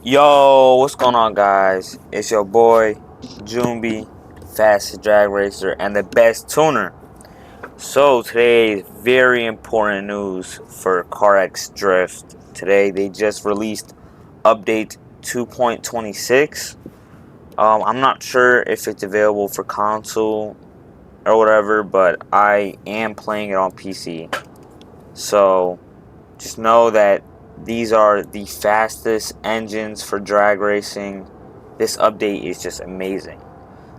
Yo, what's going on, guys? It's your boy, Jumbi, fastest drag racer and the best tuner. So today is very important news for CarX Drift. Today they just released update 2.26. I'm not sure if it's available for console or whatever, but I am playing it on PC. So just know that these are the fastest engines for drag racing. This update is just amazing.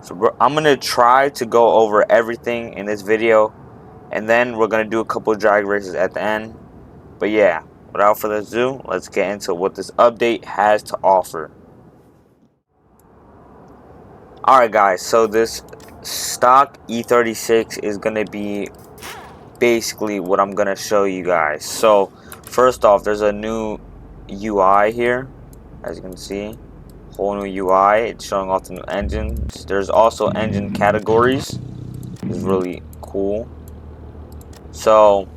So I'm going to try to go over everything in this video, and then we're going to do a couple of drag races at the end. But yeah, without further ado, let's get into what this update has to offer. Alright guys, so this stock E36 is going to be basically what I'm going to show you guys. So first off, there's a new UI here, as you can see. Whole new UI. It's showing off the new engines. There's also engine categories. It's really cool. So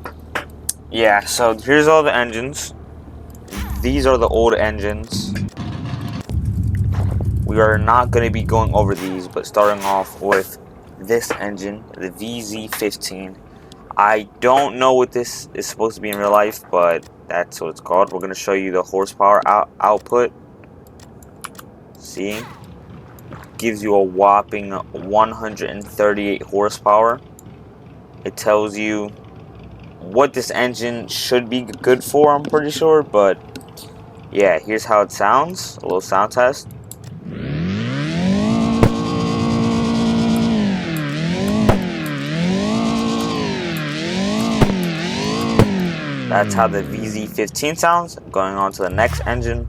yeah, so here's all the engines. These are the old engines. We are not going to be going over these, but starting off with this engine, the VZ15. I don't know what this is supposed to be in real life, but that's what it's called. We're going to show you the horsepower output. See? Gives you a whopping 138 horsepower. It tells you what this engine should be good for, I'm pretty sure. But yeah, here's how it sounds. A little sound test. That's how the VZ15 sounds. Going on to the next engine,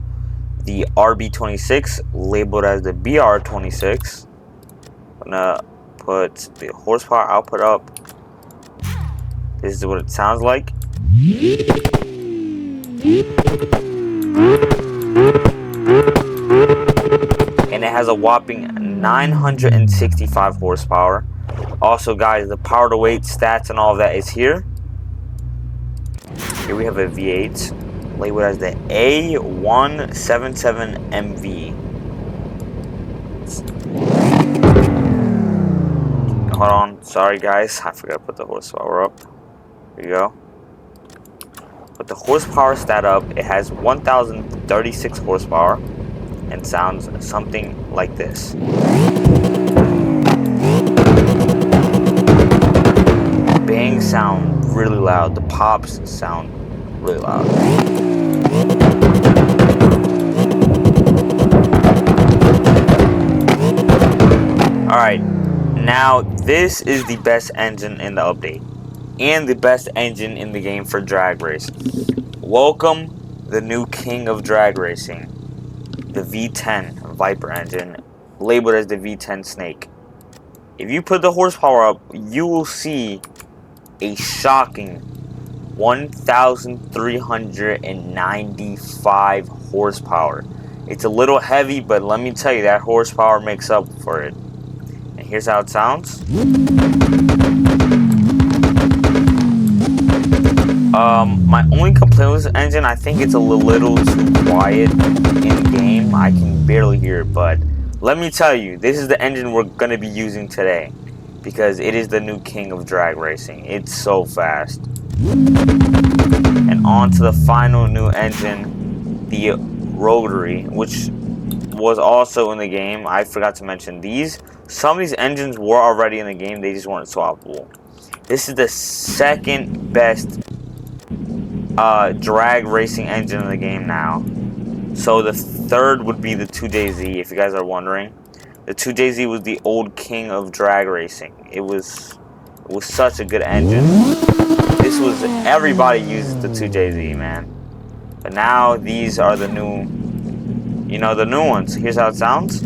the RB26, labeled as the BR26. I'm gonna put the horsepower output up. This is what it sounds like. And it has a whopping 965 horsepower. Also guys, the power to weight stats and all of that is here. Here we have a V8 labeled as the A177MV. Hold on, sorry guys, I forgot to put the horsepower up. Here you go. Put the horsepower stat up. It has 1036 horsepower and sounds something like this. Bangs sound really loud. The pops sound really loud. Alright, now this is the best engine in the update and the best engine in the game for drag race. Welcome the new king of drag racing, the V10 Viper engine, labeled as the V10 Snake. If you put the horsepower up, you will see a shocking 1,395 horsepower. It's a little heavy, but let me tell you, that horsepower makes up for it. And here's how it sounds. My only complaint with this engine, I think it's a little too quiet in game. I can barely hear it, but let me tell you, this is the engine we're going to be using today, because it is the new king of drag racing. It's so fast. And on to the final new engine, the rotary, which was also in the game. I forgot to mention these. Some of these engines were already in the game, they just weren't swappable. This is the second best drag racing engine in the game now. So the third would be the 2JZ, if you guys are wondering. The 2JZ was the old king of drag racing. It was such a good engine. This was, everybody uses the 2JZ, man. But now these are the new, the new ones. Here's how it sounds.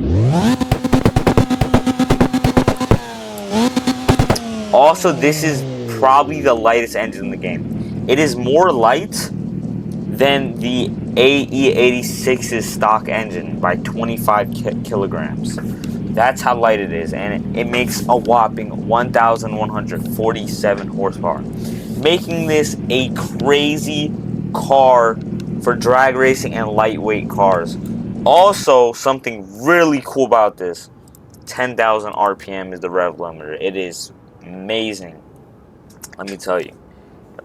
Also, this is probably the lightest engine in the game. It is more light than the AE86's stock engine by 25 kilograms. That's how light it is, and it makes a whopping 1,147 horsepower, making this a crazy car for drag racing and lightweight cars. Also, something really cool about this, 10,000 RPM is the rev limiter. It is amazing. Let me tell you.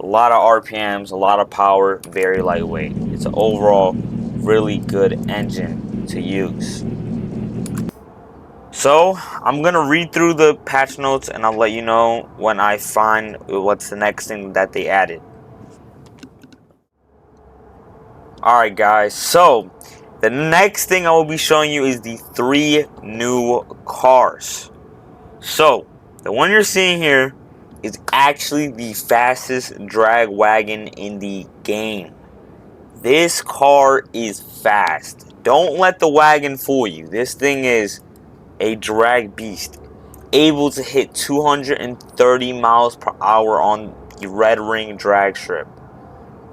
A lot of RPMs, a lot of power, very lightweight. It's an overall really good engine to use. So, I'm going to read through the patch notes and I'll let you know when I find what's the next thing that they added. Alright guys, so the next thing I will be showing you is the 3 new cars. So, the one you're seeing here is actually the fastest drag wagon in the game. This car is fast. Don't let the wagon fool you. This thing is a drag beast. Able to hit 230 miles per hour on the red ring drag strip.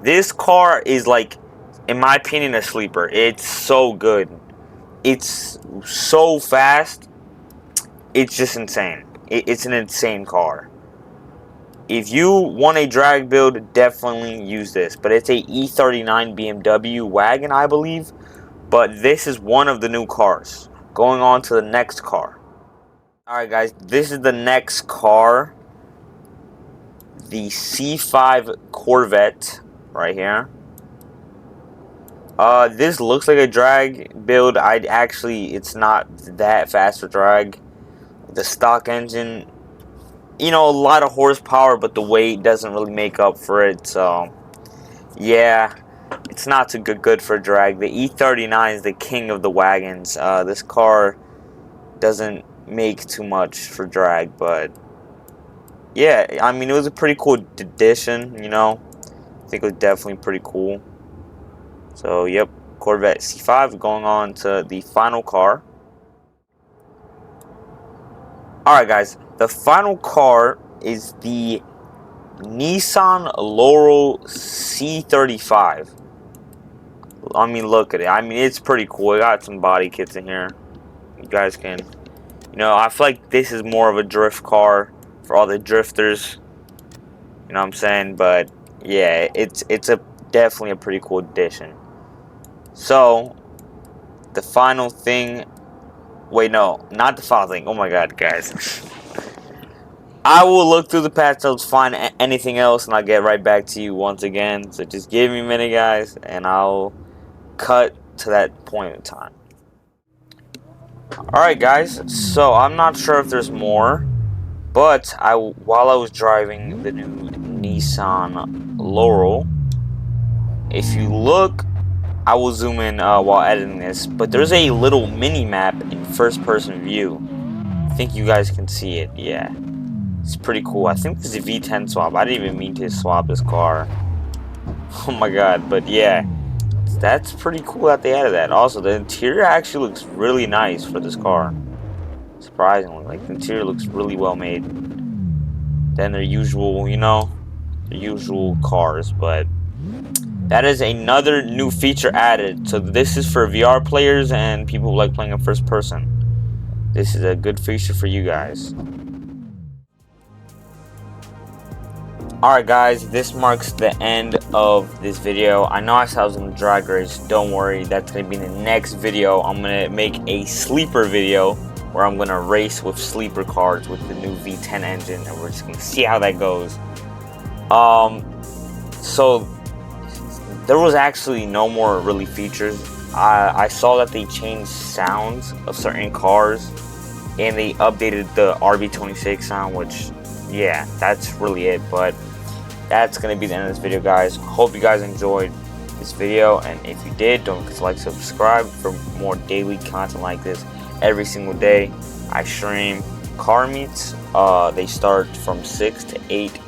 This car is, like, in my opinion, a sleeper. It's so good. It's so fast. It's just insane. It's an insane car. If you want a drag build, definitely use this. But it's a E39 BMW wagon, I believe. But this is one of the new cars. Going on to the next car. Alright guys, this is the next car. The C5 Corvette right here. This looks like a drag build. It's not that fast for drag. The stock engine, you know, a lot of horsepower, but the weight doesn't really make up for it. So, yeah, it's not too good for drag. The E39 is the king of the wagons. This car doesn't make too much for drag, but yeah, I mean, it was a pretty cool addition, you know. I think it was definitely pretty cool. So, yep, Corvette C5 going on to the final car. Alright guys, the final car is the Nissan Laurel C35. I mean, look at it. I mean, it's pretty cool. It got some body kits in here. You guys can, you know, I feel like this is more of a drift car for all the drifters. You know what I'm saying? But yeah, it's definitely a pretty cool addition. So, the final thing. Wait, no, not the final thing. Oh my god, guys. I will look through the patch notes, find anything else, and I'll get right back to you once again. So just give me a minute, guys, and I'll cut to that point in time. Alright, guys, so I'm not sure if there's more, but while I was driving the new Nissan Laurel, if you look, I will zoom in while editing this, but there's a little mini map in first person view. I think you guys can see it. Yeah, it's pretty cool. I think this is a V10 swap. I didn't even mean to swap this car. Oh my god, but yeah, that's pretty cool that they added that. Also, the interior actually looks really nice for this car. Surprisingly, like, the interior looks really well made than their usual, you know, their usual cars. But that is another new feature added. So this is for VR players and people who like playing in first person. This is a good feature for you guys. Alright guys, this marks the end of this video. I know I said I was in the drag race. Don't worry, that's going to be in the next video. I'm going to make a sleeper video where I'm going to race with sleeper cars with the new V10 engine, and we're just going to see how that goes. So there was actually no more really features. I saw that they changed sounds of certain cars and they updated the RB26 sound, which, yeah, that's really it. But that's going to be the end of this video, guys. Hope you guys enjoyed this video, and if you did, don't forget to like, subscribe for more daily content like this every single day. I stream car meets. They start from 6 to 8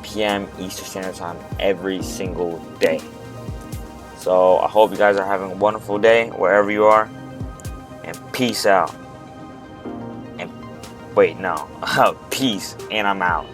p.m. Eastern Standard Time every single day. So I hope you guys are having a wonderful day wherever you are, and peace out. And wait, no, peace, and I'm out.